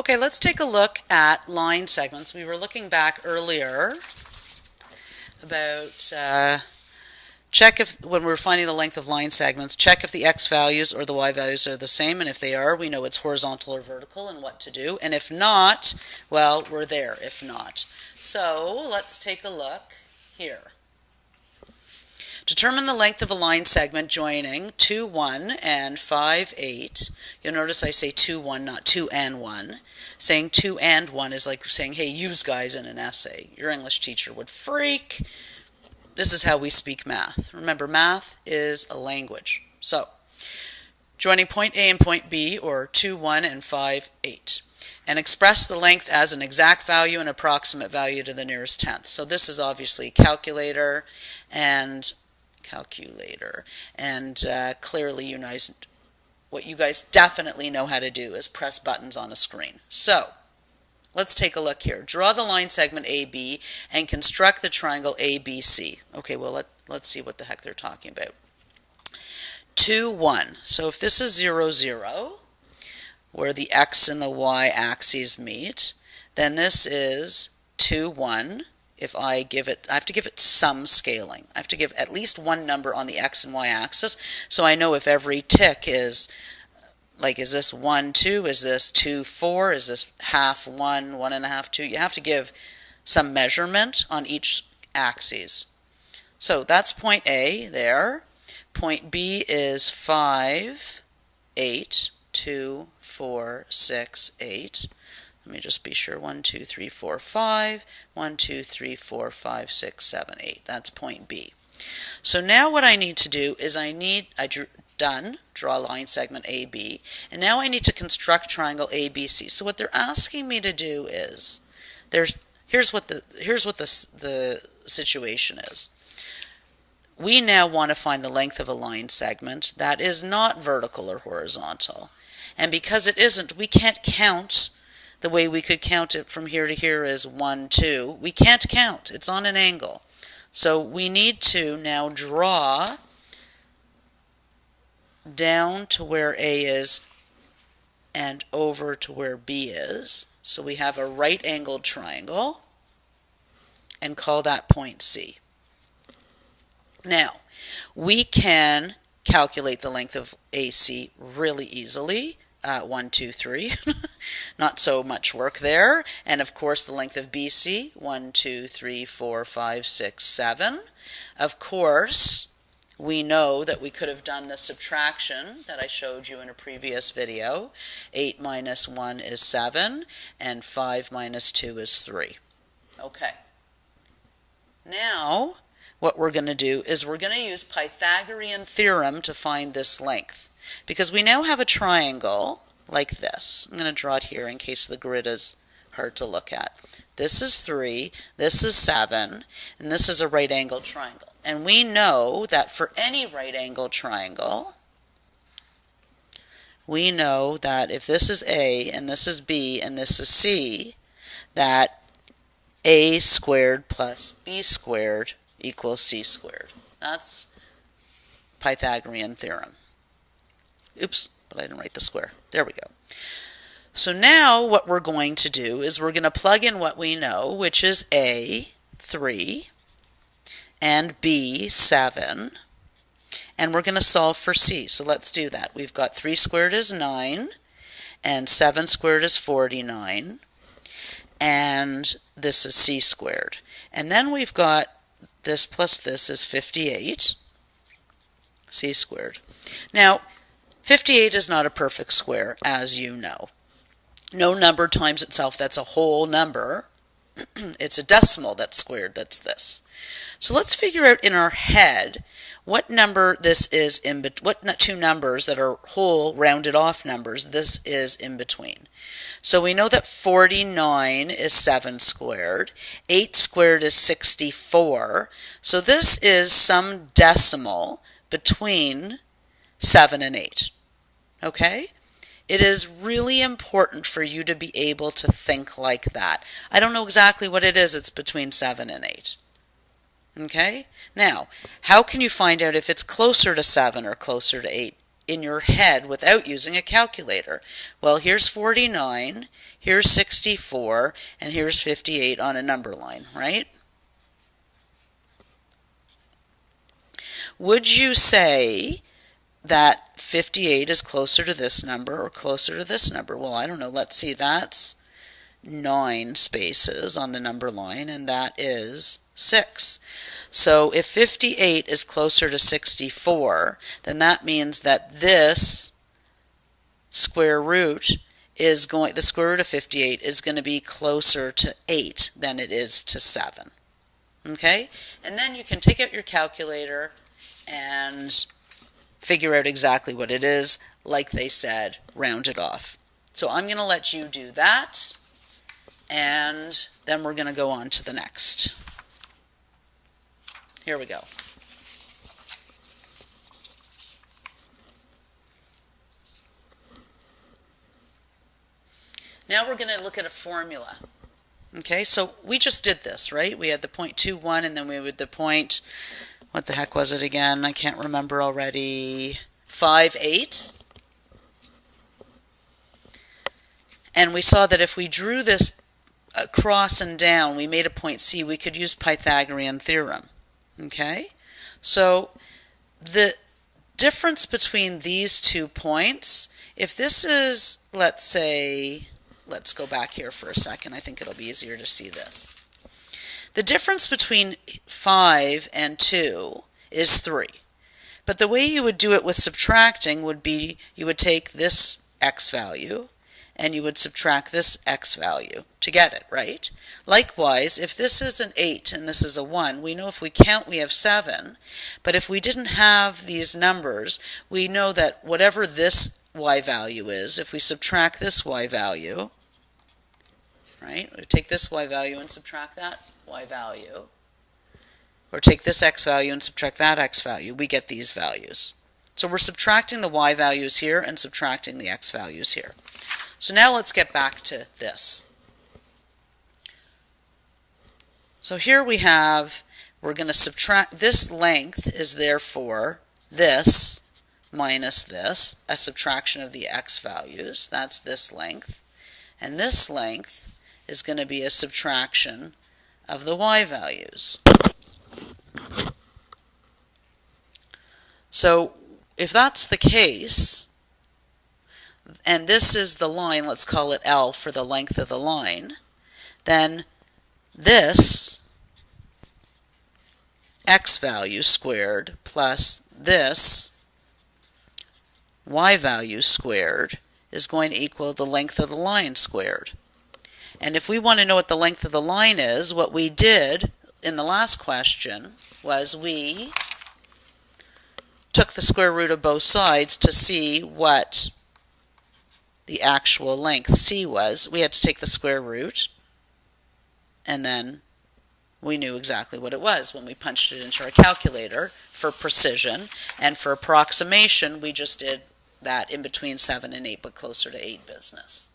Okay, let's take a look at line segments. We were looking back earlier about check if, when we're finding the length of line segments, check if the x values or the y values are the same, and if they are, we know it's horizontal or vertical and what to do, and if not, well, we're there if not. So let's take a look here. Determine the length of a line segment joining 2, 1 and 5, 8. You'll notice I say 2, 1, not 2 and 1. Saying 2 and 1 is like saying, hey, use guys in an essay. Your English teacher would freak. This is how we speak math. Remember, math is a language. So, joining point A and point B, or 2, 1 and 5, 8. And express the length as an exact value and approximate value to the nearest tenth. So this is obviously calculator, and clearly what you guys definitely know how to do is press buttons on a screen. So let's take a look here. Draw the line segment AB and construct the triangle ABC. Okay, well let's see what the heck they're talking about. 2, 1. So if this is 0, 0, where the x and the y axes meet, then this is 2, 1. If I have to give it some scaling. I have to give at least one number on the x and y axis, so I know if every tick is, like, is this 1, 2, is this 2, 4, is this half 1, 1 and a half, 2? You have to give some measurement on each axis. So that's point A there. Point B is 5, 8, 2, 4, 6, 8. Let me just be sure. 1, 2, 3, 4, 5. 1, 2, 3, 4, 5, 6, 7, 8. That's point B. So now what I need to do is draw line segment AB, and now I need to construct triangle ABC. So what they're asking me to do is, here's what the situation is. We now want to find the length of a line segment that is not vertical or horizontal, and because it isn't, we can't count. The way we could count it from here to here is 1, 2. We can't count. It's on an angle. So we need to now draw down to where A is and over to where B is. So we have a right-angled triangle and call that point C. Now, we can calculate the length of AC really easily. 1, 2, 3. Not so much work there. And of course the length of BC, 1, 2, 3, 4, 5, 6, 7. Of course, we know that we could have done the subtraction that I showed you in a previous video. 8 minus 1 is 7, and 5 minus 2 is 3. Okay. Now, what we're going to do is we're going to use Pythagorean theorem to find this length. Because we now have a triangle like this. I'm going to draw it here in case the grid is hard to look at. This is 3, this is 7, and this is a right-angled triangle. And we know that for any right-angled triangle, we know that if this is A, and this is B, and this is C, that A squared plus B squared equals C squared. That's Pythagorean theorem. Oops, but I didn't write the square. There we go. So now what we're going to do is we're going to plug in what we know, which is A, 3, and B, 7, and we're going to solve for C. So let's do that. We've got 3 squared is 9, and 7 squared is 49, and this is C squared. And then we've got this plus this is 58, C squared. Now, 58 is not a perfect square, as you know. No number times itself, that's a whole number. It's a decimal that's squared, that's this. So let's figure out in our head what number this is what two numbers that are whole rounded off numbers this is in between. So we know that 49 is 7 squared, 8 squared is 64. So this is some decimal between 7 and 8. Okay? It is really important for you to be able to think like that. I don't know exactly what it is. It's between 7 and 8. Okay? Now, how can you find out if it's closer to 7 or closer to 8? in your head without using a calculator. Well, here's 49, here's 64, and here's 58 on a number line, right? Would you say that 58 is closer to this number or closer to this number? Well, I don't know. Let's see. That's 9 spaces on the number line, and that is 6. So if 58 is closer to 64, then that means that this square root is going, the square root of 58 is going to be closer to 8 than it is to 7. Okay? And then you can take out your calculator and figure out exactly what it is. Like they said, round it off. So I'm going to let you do that, and then we're going to go on to the next. Here we go. Now we're going to look at a formula. Okay, so we just did this, right? We had the 0.21, and then we had the point, what the heck was it again? I can't remember already. 58. And we saw that if we drew this across and down, we made a point C, we could use Pythagorean theorem. Okay? So the difference between these 2 points, if this is, let's say, let's go back here for a second. I think it'll be easier to see this. The difference between 5 and 2 is 3. But the way you would do it with subtracting would be you would take this x value and you would subtract this x value to get it, right? Likewise, if this is an 8 and this is a 1, we know if we count we have 7. But if we didn't have these numbers, we know that whatever this y value is, if we subtract this y value, right? We take this y value and subtract that y value, or take this x value and subtract that x value, we get these values. So we're subtracting the y values here and subtracting the x values here. So now let's get back to this. So here we have, we're going to subtract, this length is therefore this minus this, a subtraction of the x values, that's this length, and this length is going to be a subtraction of the y values. So if that's the case, and this is the line, let's call it L for the length of the line, then this x value squared plus this y value squared is going to equal the length of the line squared. And if we want to know what the length of the line is, what we did in the last question was we took the square root of both sides to see what the actual length C was. We had to take the square root, and then we knew exactly what it was when we punched it into our calculator for precision. And for approximation, we just did that in between 7 and 8, but closer to 8 business.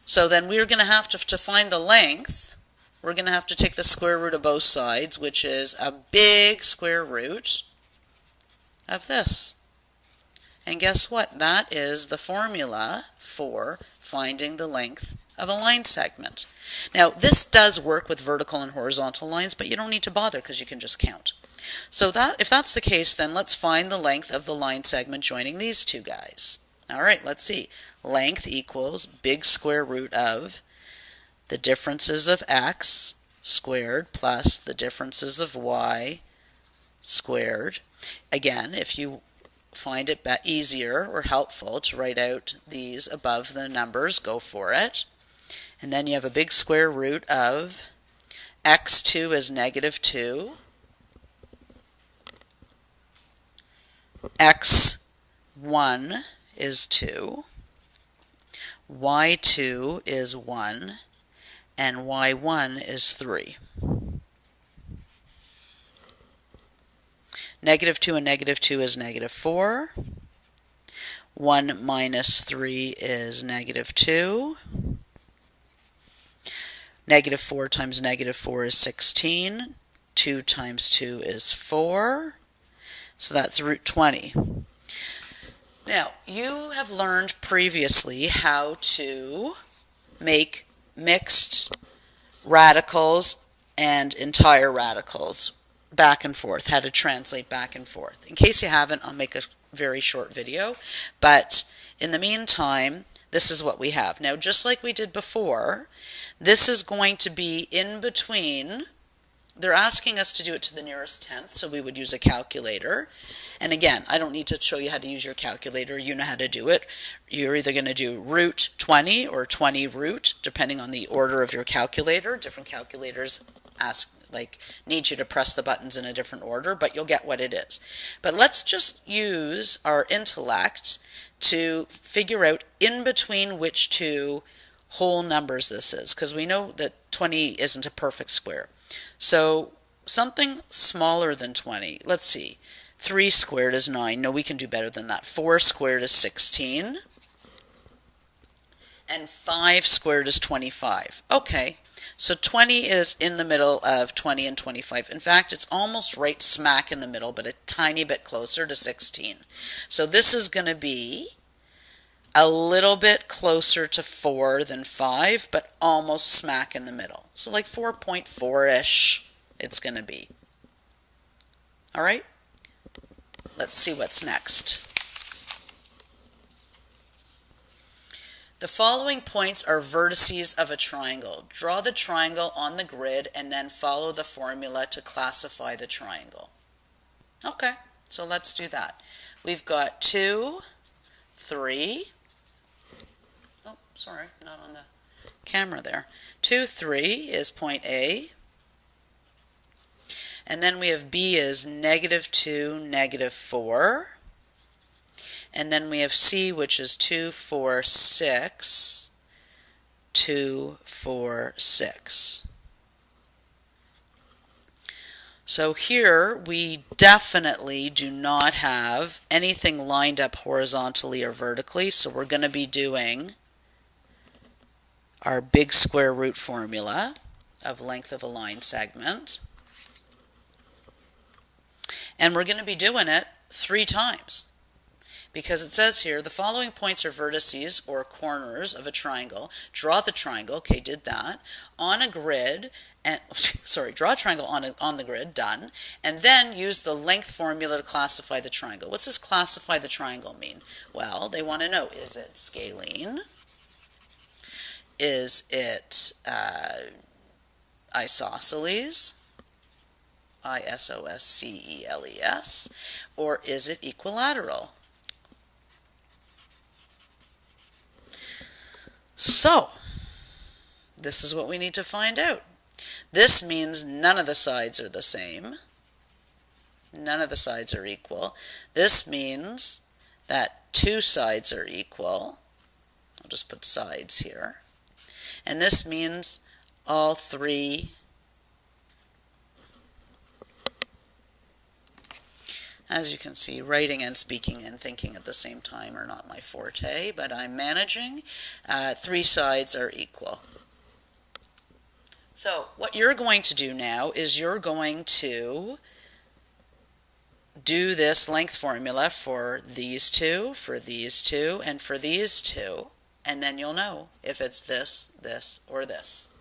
So then we're going to have to find the length, we're going to have to take the square root of both sides, which is a big square root of this. And guess what? That is the formula for finding the length of a line segment. Now, this does work with vertical and horizontal lines, but you don't need to bother because you can just count. So if that's the case, then let's find the length of the line segment joining these two guys. All right, let's see. Length equals big square root of the differences of x squared plus the differences of y squared. Again, if you find it easier or helpful to write out these above the numbers, go for it. And then you have a big square root of x2 is -2, x1 is 2, y2 is 1, and y1 is 3. -2 and -2 is -4. 1 minus 3 is -2. -4 times -4 is 16. 2 times 2 is 4. So that's root 20. Now, you have learned previously how to make mixed radicals and entire radicals back and forth, how to translate back and forth. In case you haven't, I'll make a very short video, but in the meantime, this is what we have. Now, just like we did before, this is going to be in between. They're asking us to do it to the nearest tenth, so we would use a calculator. And again, I don't need to show you how to use your calculator. You know how to do it. You're either going to do root 20 or 20 root, depending on the order of your calculator. Different calculators need you to press the buttons in a different order, but you'll get what it is. But let's just use our intellect to figure out in between which two whole numbers this is, because we know that 20 isn't a perfect square. So something smaller than 20, let's see, 3 squared is 9. No, we can do better than that. 4 squared is 16. And 5 squared is 25. Okay, so 20 is in the middle of 20 and 25. In fact, it's almost right smack in the middle, but a tiny bit closer to 16. So this is going to be a little bit closer to 4 than 5, but almost smack in the middle. So like 4.4-ish it's going to be. All right? Let's see what's next. The following points are vertices of a triangle. Draw the triangle on the grid and then follow the formula to classify the triangle. Okay, so let's do that. We've got 2, 3. Oh, sorry, not on the camera there. 2, 3 is point A. And then we have B is -2, -4. And then we have C, which is 2, 4, 6, 2, 4, 6. So here we definitely do not have anything lined up horizontally or vertically, so we're going to be doing our big square root formula of length of a line segment. And we're going to be doing it 3 times. Because it says here, the following points are vertices or corners of a triangle. Draw the triangle, okay, did that, on a grid, and draw a triangle on the grid, done, and then use the length formula to classify the triangle. What's this classify the triangle mean? Well, they want to know, is it scalene? Is it isosceles? ISOSCELES, or is it equilateral? So, this is what we need to find out. This means none of the sides are the same. None of the sides are equal. This means that 2 sides are equal. I'll just put sides here. And this means all 3. As you can see, writing and speaking and thinking at the same time are not my forte, but I'm managing. 3 sides are equal. So what you're going to do now is you're going to do this length formula for these 2, for these 2, and for these 2, and then you'll know if it's this, this, or this.